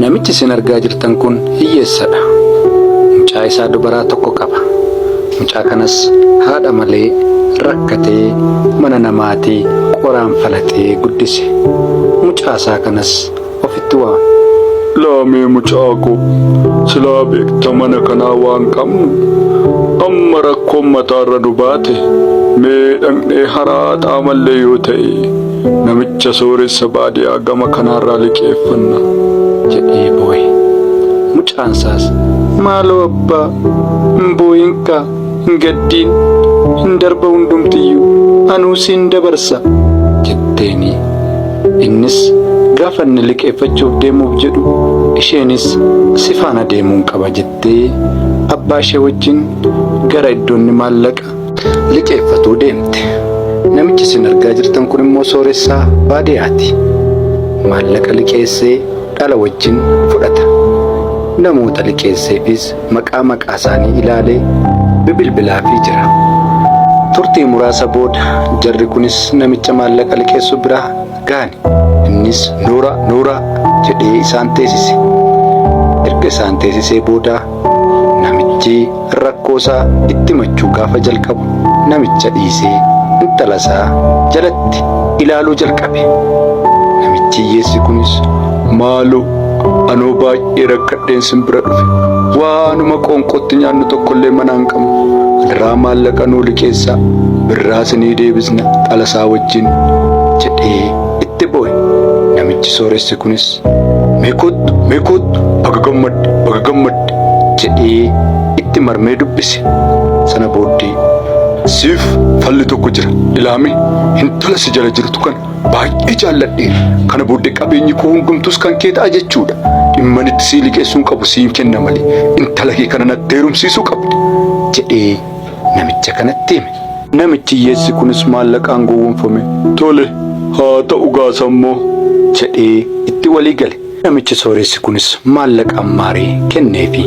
Namichi isin argaa jirtan kun hiyyeessadha. Mucaa isaa dubaraa tokko qaba. Mucaa kanas haadha malee rakkatee mana namaatii qoraan falatee guddise. Mucaa isaa kanas ofitti waama. Laamee mucaa ko silaa beekta mana kanaa waan qabnu amma rakkoon mataarra nu baate mee dhaqnee haraaxaa mallee yoo ta'e namicha sooressa baadiyaa gama kanaarraa liqeeffanna jedhee boo'e. Mucaan isaas maaloo abbaa hin boo'inka hin gaddiin hin darba hundumtiyyuu anuu siin dabarsa jetteeni. Innis gaafa inni liqeeffachuuf deemuuf jedhu isheenis si faana deemuun qaba jettee abbaa ishee wajjin gara iddoonni maallaqa liqeeffatuu deemte. Namichi isin argaa jirtan kun immoo sooressaa baadiyaati. Maallaqa liqeessee dhala wajjin fudhata. Namoota liqeesseefis maqaa isaanii ilaalee bilbilaafii jira. Turtii muraasa booda jarri kunis namicha maallaqa liqeessu biraa gaani. Innis Nuura jedhee isaan teessise. Erga isaan teessisee booda namichi rakkoo isaa itti machuu gaafa jalqabu namicha dhiisee intala isaa jalatti ilaaluu jalqabe. Namichi hiyyeessi kunis maaloo anoo baay'ee rakkadheen simbira dhufe waanuma qoonqootti nyaannu tokkollee mana hin qabnu irraa maallaqa nuu liqeessaa birraa sinii deebisna dhalasaa wajjin jedhee itti boo'e. Namichi sooressi kunis meekootu baga gammadde jedhee itti marmee dubbise. Sana booddee siif falli tokko jira ilaame intala si jala jirtu kana baay'ee jaalladheen kana booddee qabeenyi koo hundumtus kan kee ta'a jechuudha. Dhimma itti sii liqeessuun qabu siin kenna malee intala kee kana natti heerumsiisuu qabdi jedhee namicha kanatti hime. Namichi hiyyeessi kunis maallaqaan gowwoomfame tole haa ta'u gaasammoo jedhee itti walii gale. Namichi sooressi kunis maallaqaan maarii kenneefi.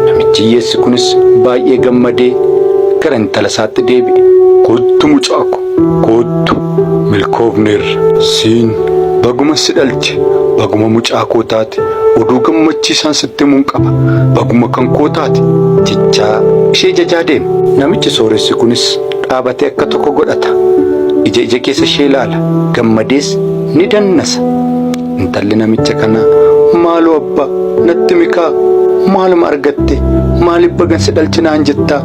Namichi hiyyeessi kunis baay'ee gammadee gara intala isaatti deebi'e. Kottu mucaako kottu milkoofneerra siin baguma si dhalche baguma mucaakoo taate oduu gammachiisaan sitti himuun qaba baguma kan koo taate jechaa ishee jajaa deeme. Namichi sooressi kunis dhaabatee akka tokko godhata. Ija keessa ishee ilaala gammadees ni dannasa. Intalli namicha kana maaloo abbaa natti mikaa maaluma argatte maaliif bagan si dhalchinaan jettaa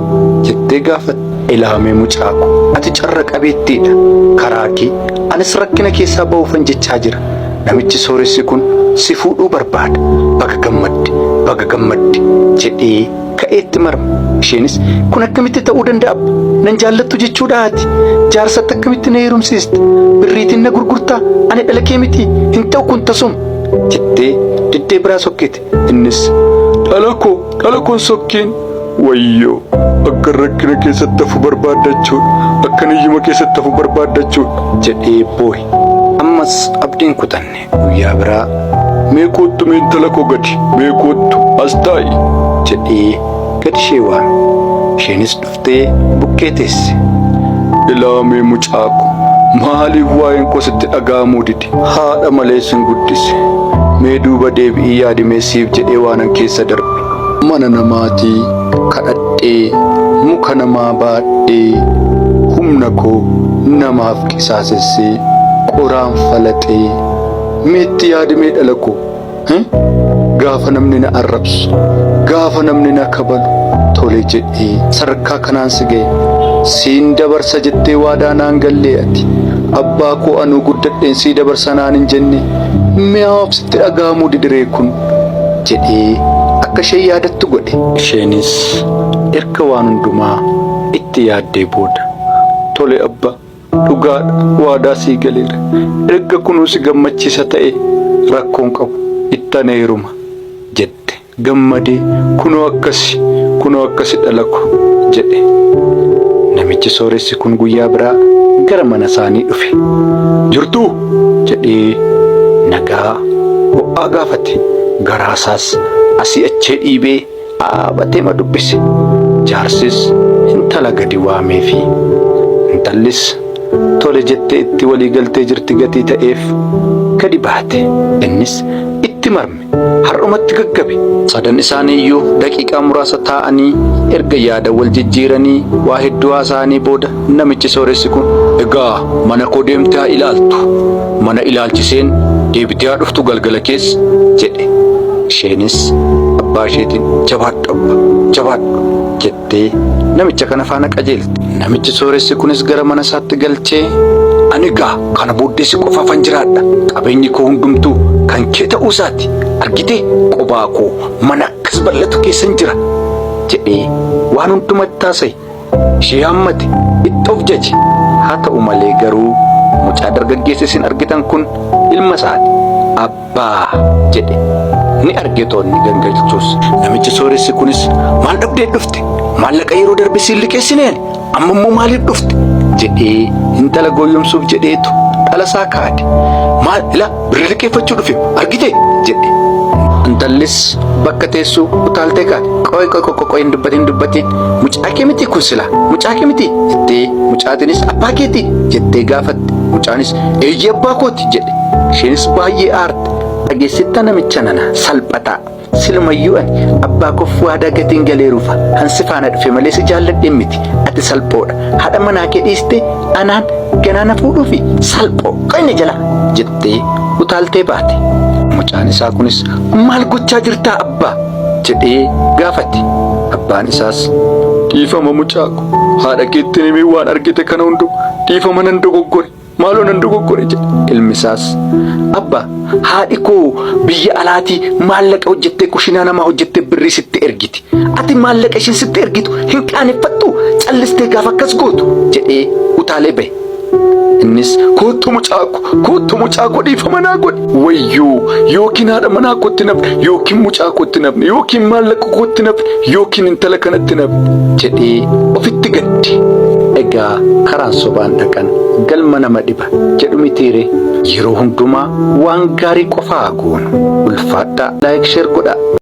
jettee gaafatte. Ilaamee mucaako ati carra qabeettiidha karaa kee anis rakkina keessaa ba'uufan jechaa jira. Namichi sooressi kun si fuudhuu barbaada baga gammadde jedhee ka'eetti marma. Isheenis kun akkamitti ta'uu danda'a nan jaallattu jechuudha ati jaarsatti akkamitti na heerumsiiste birriitiin na gurgurtaa ani dhala kee miti hin ta'u kun tasuma jettee diddee biraa sokkete. Innis dhala koon sokkeen wayyoo akka rakkina keessatti hafu barbaaddachuudha akka niyyuma keessatti hafu barbaaddachuudha jedhee boo'e. Ammas abdiin kutanne guyyaa biraa meekootu meentala koo gadi meekootu as taa'i jedhee gadi ishee waame. Isheenis dhuftee bukkee teesse. Ilaamee mucaako maaliif waa'een koo sitti dhaga'amuu dide haadha malee sin guddise mee duuba deebi'ii yaadimee siif jedhee waanan keessa darbe mana namaatii kadhadhee muka namaa baadhee humna koo namaaf qisaasessee qoraan falaxee meetti yaadimee dhala koo gaafa namni na arrabsu gaafa namni na kabalu tole jedhee sadarkaa kanaan si ga'e siin dabarsa jettee waadaa naan gallee ati abbaa koo anuu guddadheen sii dabarsa naan hin jenne mi'aaf sitti dhaga'amuu didiree kun jedhee akka ishee yaadattu godhe. Isheenis erga waan hundumaa itti yaaddee booda tole abbaa dhugaadha waadaa sii galeera erga kunuu si gammachiisa ta'e rakkoon qabu ittana heeruma jette gammadee kunoo akkasi dhala koo jedhe. Namichi sooressi kun guyyaa biraa gara mana isaanii dhufe. Jirtuu jedhee nagaa ho'aa gaafate. Garaasaas asii achee dhiibee dhaabatee ma dubbise. Jaarsis intala gadi waameefi intallis tole jettee itti walii galtee jirti gatii ta'eef gadi baate. Innis itti marme har'umatti gaggabe. Sadan isaanii iyyuu daqiiqaa muraasa taa'anii erga yaada wal jijjiiranii waa hedduu haasa'anii booda namichi sooressi kun, egaa mana koo deemtee haa ilaaltu. Mana ilaalchiseen deebitee haa dhuftu galgala keessa jedhe. Isheenis abbaa isheetiin jabaadhu jettee namicha kana faana qajeelte. Namichi sooressi kunis gara mana isaatti galchee, ani egaa kana booddeessi qofaafan jiraadha. Qabeenyi koo hundumtuu kan kee ta'uu isaati. Argitee qobaa koo mana akkas bal'atu keessan jira jedhee waan hundumatti haasa'e. Ishee hammate itti of jaje. Haa ta'u malee garuu mucaa dargaggeessa isin argitan kun ilma isaati. Abbaa jedhe. Ni argitoonni gangalchuus. Namichi sooressi kunis, maal dhabdee dhufte? Maallaqa yeroo darbe siin liqeessineen amma immoo maaliif dhufte jedhee intala gooyyomsuuf jedheetu dhala isaa kaade. Maal ilaa birrii liqeeffachuu dhufe argite jedhe. Intallis bakka teessuu utaaltee kaate. Qoy hin dubbatin mucaa kee miti kun sila mucaa kee miti jettee mucaatinis abbaa keeti jettee gaafatte. Mucaanis eeyyee abbaa kooti jedhe. Isheenis baay'ee aarte. Dhageessitta namicha nana salphataa. Silumayyuu ani abbaa koof waadaa gatiin galeeruufa hansi faana dhufe malee si jaalladhe miti. Ati salphoodha. Haadha manaa kee dhiiste anaan ganaana fuudhuufi salphoo qoyne jala jettee utaaltee baate. Mucaan isaa kunis, maal gochaa jirtaa abbaa jedhee gaafate. Abbaan isaas, dhiifama mucaa ko, haadha keetti himee waan argite kana hundu dhiifama nan dogoggore. Maaloo nan dogoggore jedhe. Ilmi isaas, abbaa haadhi koo biyya alaatii maallaqa hojjettee kushinaa namaa hojjettee birrii sitti ergiti. Ati maallaqa isheen sitti ergitu hin qaaneffattu callistee gaafa akkas gootu jedhee utaalee bahe. Innis, kootu mucaa ko dhiifama naa godhi. Wayyoo yookiin haadha manaa kootti nafne yookiin mucaa kootti nafne yookiin maallaqa kootti nafne yookiin intala kanatti nafne jedhee ofitti gadde. Egaa karaan sobaan dhaqan galma nama dhiba jedhu mitiire. Yeroo hundumaa waan gaarii qofaa goonu. Ulfaadhaa. Laayik sheer godhaa.